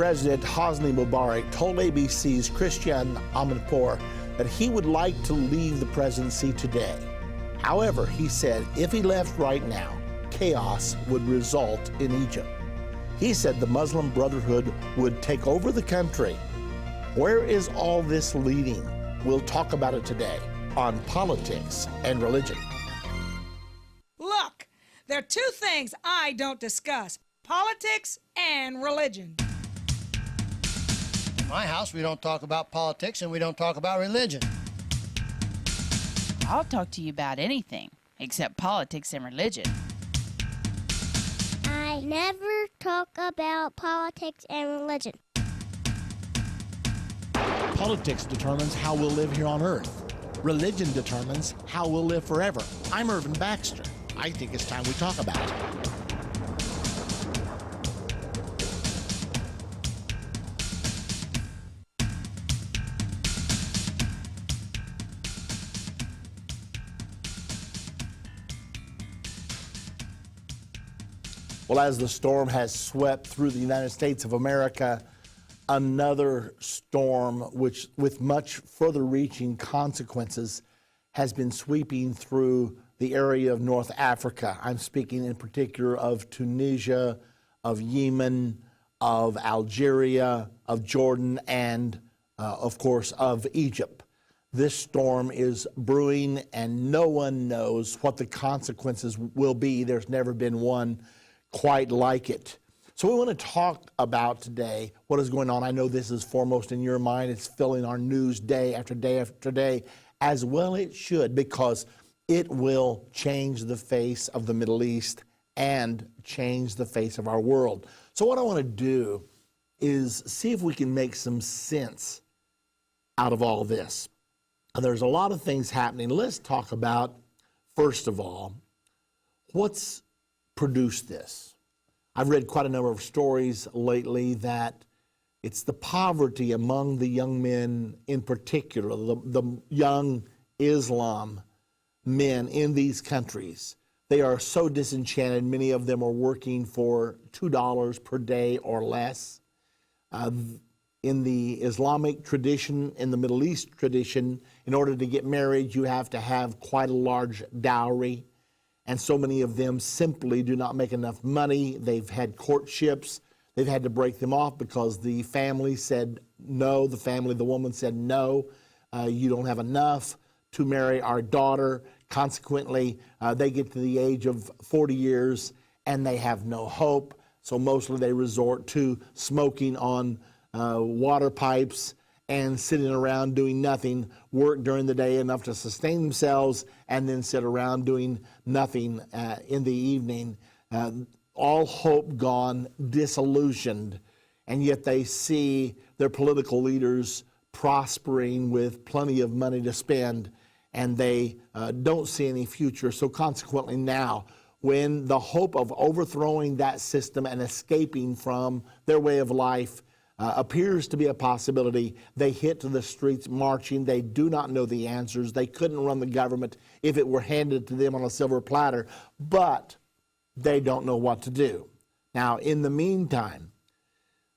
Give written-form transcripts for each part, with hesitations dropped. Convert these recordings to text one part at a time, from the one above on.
President Hosni Mubarak told ABC's Christian Amanpour that he would like to leave the presidency today. However, he said if he left right now, chaos would result in Egypt. He said the Muslim Brotherhood would take over the country. Where is all this leading? We'll talk about it today on Politics and Religion. Look, there are two things I don't discuss: politics and religion. In my house, we don't talk about politics and we don't talk about religion. I'll talk to you about anything except politics and religion. I never talk about politics and religion. Politics determines how we'll live here on earth. Religion determines how we'll live forever. I'm Irvin Baxter. I think it's time we talk about it. Well, as the storm has swept through the United States of America, another storm, which with much further reaching consequences, has been sweeping through the area of North Africa. I'm speaking in particular of Tunisia, of Yemen, of Algeria, of Jordan, and of course of Egypt. This storm is brewing and no one knows what the consequences will be. There's never been one quite like it. So we want to talk about today what is going on. I know this is foremost in your mind. It's filling our news day after day after day, as well it should, because it will change the face of the Middle East and change the face of our world. So what I want to do is see if we can make some sense out of all this. There's a lot of things happening. Let's talk about, first of all, what's produced this. I've read quite a number of stories lately that it's the poverty among the young men in particular, the young Islam men in these countries. They are so disenchanted. Many of them are working for $2 per day or less. In the Islamic tradition, in the Middle East tradition, in order to get married, you have to have quite a large dowry. And so many of them simply do not make enough money. They've had courtships. They've had to break them off because the family said no. The woman said no, you don't have enough to marry our daughter. Consequently, they get to the age of 40 years and they have no hope. So mostly they resort to smoking on water pipes and sitting around doing nothing, work during the day enough to sustain themselves, and then sit around doing nothing in the evening. All hope gone, disillusioned, and yet they see their political leaders prospering with plenty of money to spend, and they don't see any future. So consequently now, when the hope of overthrowing that system and escaping from their way of life appears to be a possibility, they hit to the streets marching. They do not know the answers. They couldn't run the government if it were handed to them on a silver platter, but they don't know what to do. Now, in the meantime,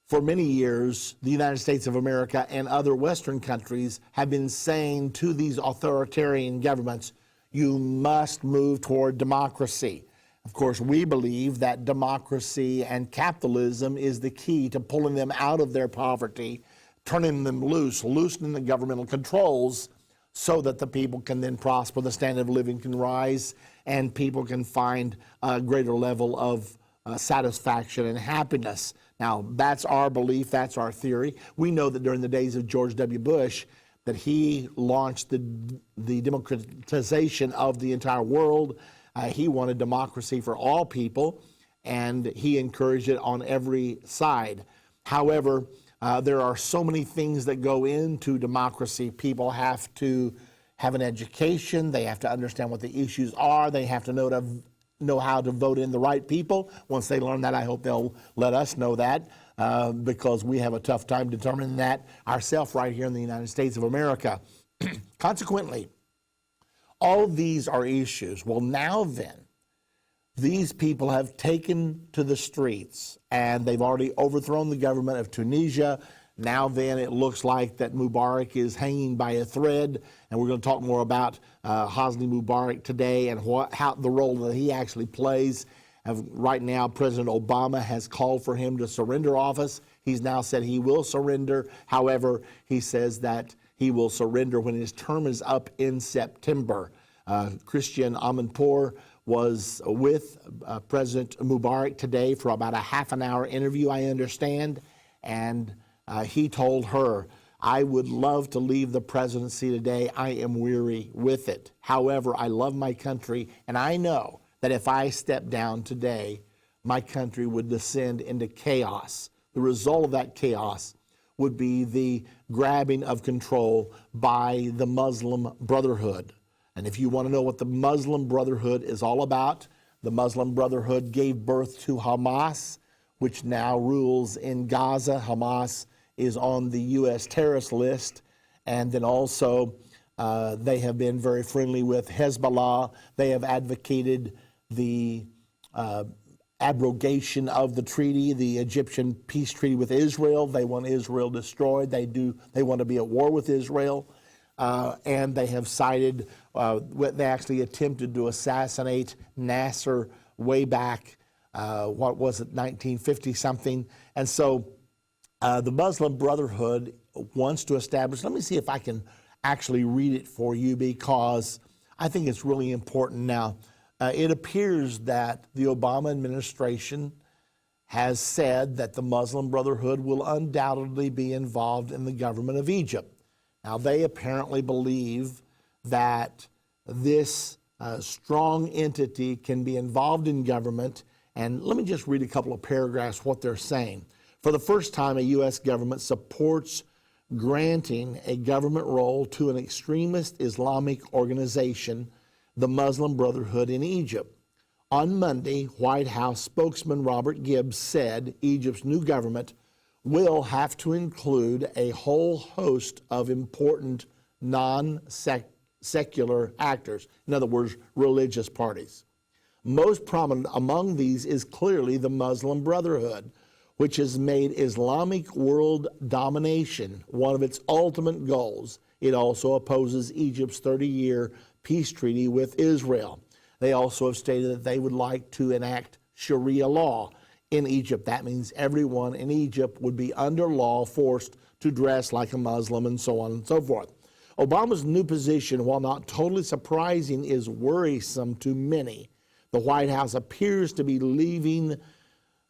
for many years, the United States of America and other Western countries have been saying to these authoritarian governments, you must move toward democracy. Of course, we believe that democracy and capitalism is the key to pulling them out of their poverty, turning them loose, loosening the governmental controls so that the people can then prosper, the standard of living can rise, and people can find a greater level of satisfaction and happiness. Now, that's our belief, that's our theory. We know that during the days of George W. Bush, that he launched the democratization of the entire world. He wanted democracy for all people, and he encouraged it on every side. However, there are so many things that go into democracy. People have to have an education. They have to understand what the issues are. They have to know how to vote in the right people. Once they learn that, I hope they'll let us know that because we have a tough time determining that ourselves right here in the United States of America. Consequently, all of these are issues. Well, now then, These people have taken to the streets, and they've already overthrown the government of Tunisia. Now then, it looks like that Mubarak is hanging by a thread, and we're going to talk more about Hosni Mubarak today and how the role that he actually plays. Right now, President Obama has called for him to surrender office. He's now said he will surrender. However, he says that he will surrender when his term is up in September. Christian Amanpour was with President Mubarak today for about a half an hour interview, I understand, and he told her, "I would love to leave the presidency today. I am weary with it. However, I love my country, and I know that if I step down today, my country would descend into chaos. The result of that chaos would be the grabbing of control by the Muslim Brotherhood." And if you want to know what the Muslim Brotherhood is all about, the Muslim Brotherhood gave birth to Hamas, which now rules in Gaza. Hamas is on the U.S. terrorist list. And then also, they have been very friendly with Hezbollah. They have advocated the abrogation of the treaty, the Egyptian peace treaty with Israel. They want Israel destroyed. They want to be at war with Israel. And they have cited, they actually attempted to assassinate Nasser way back, 1950 something. And so the Muslim Brotherhood wants to establish, let me see if I can actually read it for you because I think it's really important now. It appears that the Obama administration has said that the Muslim Brotherhood will undoubtedly be involved in the government of Egypt. Now, they apparently believe that this strong entity can be involved in government. And let me just read a couple of paragraphs what they're saying. For the first time, a U.S. government supports granting a government role to an extremist Islamic organization, the Muslim Brotherhood in Egypt. On Monday, White House spokesman Robert Gibbs said Egypt's new government will have to include a whole host of important non-secular actors, in other words, religious parties. Most prominent among these is clearly the Muslim Brotherhood, which has made Islamic world domination one of its ultimate goals. It also opposes Egypt's 30-year peace treaty with Israel. They also have stated that they would like to enact Sharia law in Egypt. That means everyone in Egypt would be under law, forced to dress like a Muslim, and so on and so forth. Obama's new position, while not totally surprising, is worrisome to many. The White House appears to be leaving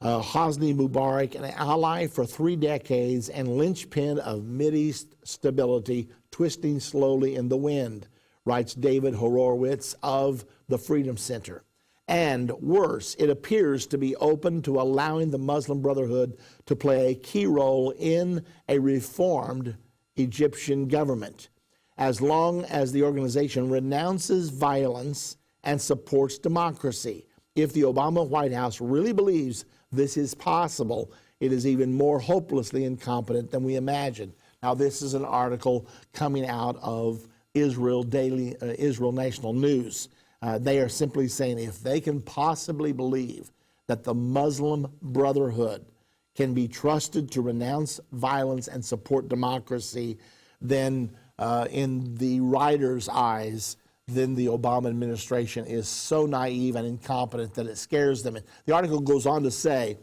Hosni Mubarak, an ally for 3 decades and linchpin of Mideast stability, twisting slowly in the wind, writes David Horowitz of the Freedom Center. And worse, it appears to be open to allowing the Muslim Brotherhood to play a key role in a reformed Egyptian government, as long as the organization renounces violence and supports democracy. If the Obama White House really believes this is possible, it is even more hopelessly incompetent than we imagine. Now, this is an article coming out of Israel National News. They are simply saying if they can possibly believe that the Muslim Brotherhood can be trusted to renounce violence and support democracy, then in the writer's eyes, then the Obama administration is so naive and incompetent that it scares them. The article goes on to say,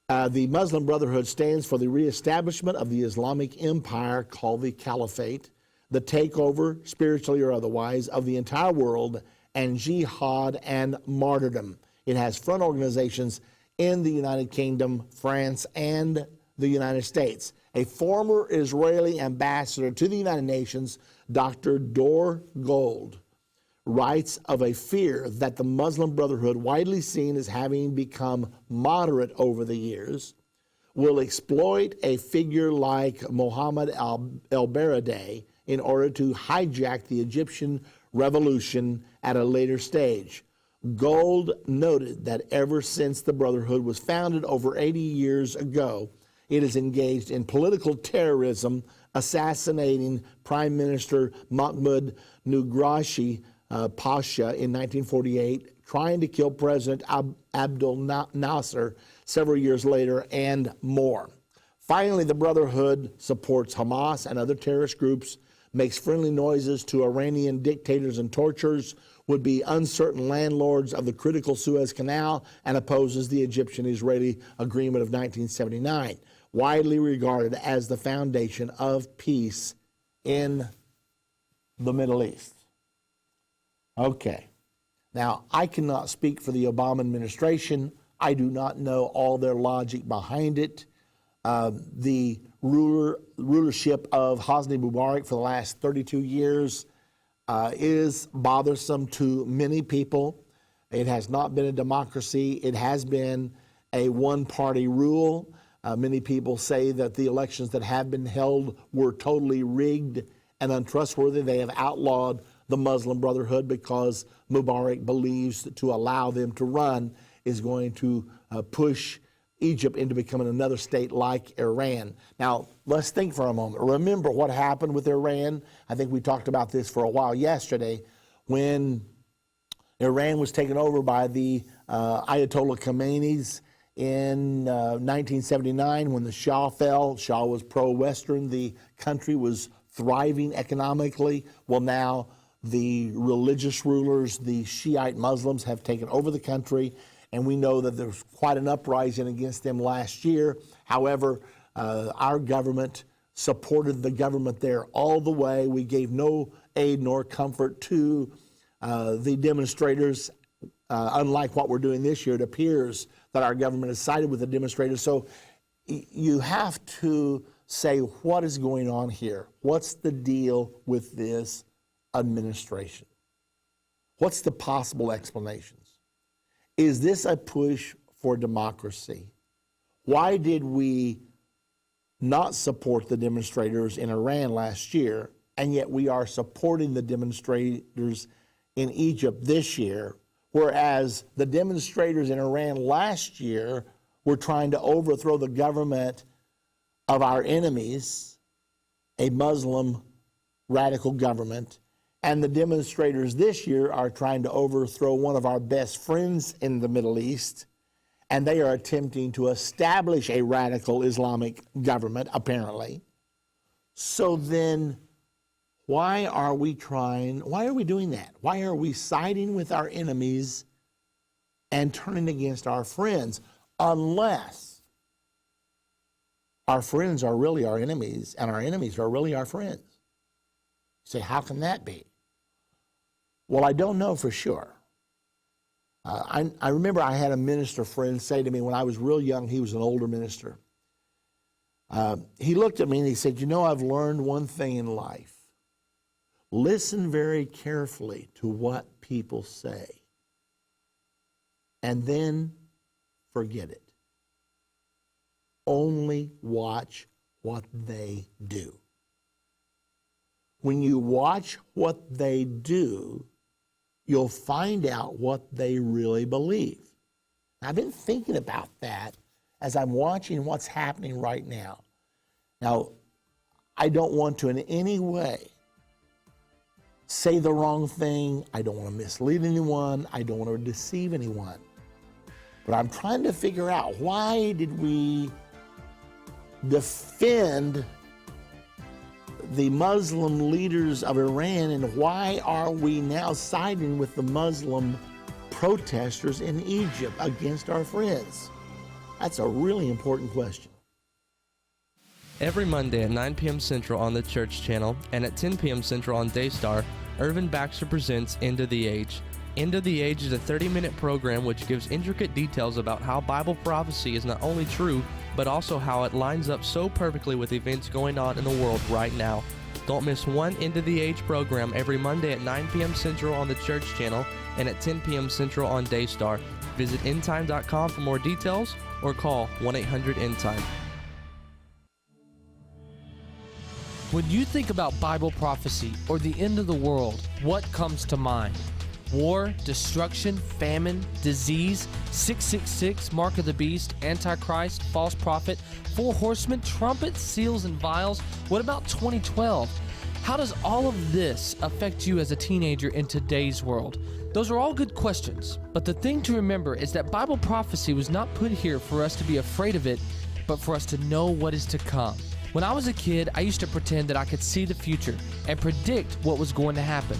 the Muslim Brotherhood stands for the reestablishment of the Islamic empire called the Caliphate, the takeover, spiritually or otherwise, of the entire world, and jihad and martyrdom. It has front organizations in the United Kingdom, France, and the United States. A former Israeli ambassador to the United Nations, Dr. Dor Gold, writes of a fear that the Muslim Brotherhood, widely seen as having become moderate over the years, will exploit a figure like Mohammed al-Baradei in order to hijack the Egyptian revolution at a later stage. Gold noted that ever since the Brotherhood was founded over 80 years ago, it is engaged in political terrorism, assassinating Prime Minister Mahmoud Negrashi Pasha in 1948, trying to kill President Abdel Nasser several years later, and more. Finally, the Brotherhood supports Hamas and other terrorist groups, makes friendly noises to Iranian dictators and torturers, would be uncertain landlords of the critical Suez Canal, and opposes the Egyptian-Israeli Agreement of 1979, widely regarded as the foundation of peace in the Middle East. Okay. Now, I cannot speak for the Obama administration. I do not know all their logic behind it. The rulership of Hosni Mubarak for the last 32 years is bothersome to many people. It has not been a democracy. It has been a one-party rule. Many people say that the elections that have been held were totally rigged and untrustworthy. They have outlawed the Muslim Brotherhood because Mubarak believes that to allow them to run is going to push Egypt into becoming another state like Iran. Now, let's think for a moment. Remember what happened with Iran. I think we talked about this for a while yesterday when Iran was taken over by the Ayatollah Khomeinis in 1979 when the Shah fell. Shah was pro-Western. The country was thriving economically. Well, now the religious rulers, the Shiite Muslims, have taken over the country, and we know that there was quite an uprising against them last year. However, our government supported the government there all the way. We gave no aid nor comfort to the demonstrators. Unlike what we're doing this year, it appears that our government has sided with the demonstrators. So you have to say, what is going on here? What's the deal with this administration? What's the possible explanations? Is this a push for democracy? Why did we not support the demonstrators in Iran last year, and yet we are supporting the demonstrators in Egypt this year, whereas the demonstrators in Iran last year were trying to overthrow the government of our enemies, a Muslim radical government, and the demonstrators this year are trying to overthrow one of our best friends in the Middle East, and they are attempting to establish a radical Islamic government, apparently. So then, why are we doing that? Why are we siding with our enemies and turning against our friends, unless our friends are really our enemies and our enemies are really our friends? You say, how can that be? Well, I don't know for sure. I remember I had a minister friend say to me when I was real young, he was an older minister. He looked at me and he said, you know, I've learned one thing in life. Listen very carefully to what people say, and then forget it. Only watch what they do. When you watch what they do, you'll find out what they really believe. I've been thinking about that as I'm watching what's happening right now. Now, I don't want to in any way say the wrong thing. I don't want to mislead anyone. I don't want to deceive anyone. But I'm trying to figure out, why did we defend the Muslim leaders of Iran, and why are we now siding with the Muslim protesters in Egypt against our friends? That's a really important question. Every Monday at 9 p.m. Central on the Church Channel and at 10 p.m. Central on Daystar, Irvin Baxter presents End of the Age. End of the Age is a 30-minute program which gives intricate details about how Bible prophecy is not only true, but also how it lines up so perfectly with events going on in the world right now. Don't miss one End of the Age program every Monday at 9 p.m. Central on the Church Channel and at 10 p.m. Central on Daystar. Visit endtime.com for more details or call 1-800-ENDTIME. When you think about Bible prophecy or the end of the world, what comes to mind? War, destruction, famine, disease, 666, mark of the beast, antichrist, false prophet, four horsemen, trumpets, seals, and vials. What about 2012? How does all of this affect you as a teenager in today's world? Those are all good questions, but the thing to remember is that Bible prophecy was not put here for us to be afraid of it, but for us to know what is to come. When I was a kid, I used to pretend that I could see the future and predict what was going to happen.